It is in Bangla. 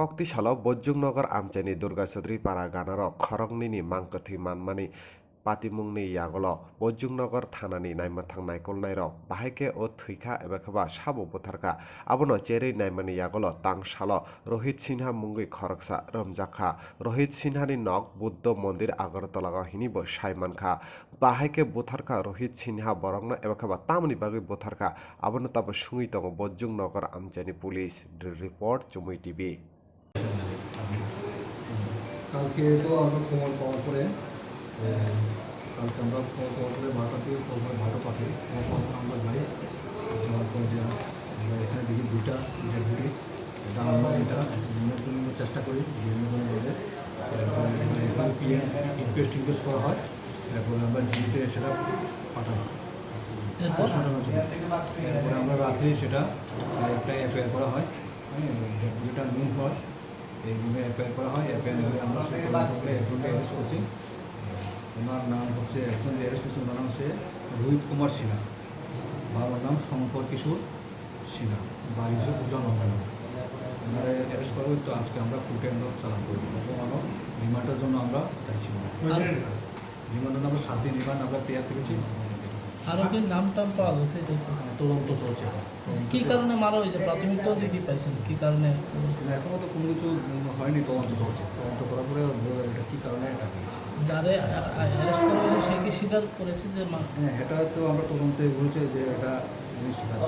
কক্তিশাল বৈদ্যুংনগর আমচানি দুর্গা চৌধুরী পাড়া গানার খরকনি মাংকথি মানমানি পাতিমুংনি ইয়াগল বৈদ্যুংনগর থানানি নাইমাথাং নাইকলনাই রক বাহাইকে ও থৈখা এবাখবা সাবো বুথারকা আবনো চেरै নাইমানি ইয়াগল তাংসাল রোহিত সিনহা মুঙ্গি খরকসা রমজাখা রোহিত সিনহানি নক বুদ্ধ মন্দির আগরতলাগাও হিনিবো সাইমানখা বাহাইকে বুথারকা রোহিত সিনহা বরংনা এবাখবা তামনি বাগৈ বুথারকা আবনো তাবো সুঙি দङ বৈদ্যুংনগর আমচানি পুলিশ রিপোর্ট চুমুই টিভি। কালকে তো আমরা খবর পাওয়ার পরে কালকে আমরা খবর পাওয়ার পরে বারোটার দিকে খবর ভাটো পাঠাই আমরা যাই যাওয়ার পর যে আমরা এখানে দেখি দুইটা ডেড এটা আমরা এটা বিভিন্ন চেষ্টা করি বিভিন্নভাবে ইনভেস্ট করা হয় এরপরে আমরা জিতে সেটা পাঠাই এরপরে আমরা রাত্রে সেটা একটা এফআইআর করা হয় ডেড বডিটা নুন হয় এই রুমে এফআইআর করা হয় এফআইআর করে আমরা সেই তদন্ত করে একজনকে অ্যারেস্ট করছি। ওনার নাম হচ্ছে একজন যে অ্যারেস্ট হচ্ছে ওনার নাম হচ্ছে রোহিত কুমার সিনহা, বাবার নাম শঙ্কর কিশোর সিনহা, বাড়ি হচ্ছে জন্মগ্রহণ। ওনারা অ্যারেস্ট করবো তো আজকে আমরা কোর্টে আমরা চালান করবো এবং আমরা রিমান্ডের জন্য আমরা চাইছি রিমান্ডের আমরা 7 দিন রিমান্ড আমরা পেয়ার করেছি। আরোপীর নাম টাম পাওয়া গেছে তদন্ত চলছে। কি কারণে মারা হয়েছে প্রাথমিক তদন্তে কি পাইছেন কি কারণে এখনও তো কোনো কিছু হয়নি, তদন্ত চলছে, তদন্ত করার পরে এটা কী কারণে এটা হয়েছে। যারে অ্যারেস্ট করা হয়েছে সে কি স্বীকার করেছে যে হ্যাঁ এটা তো আমরা তদন্তে বলছে যে এটা জিনিস স্বীকার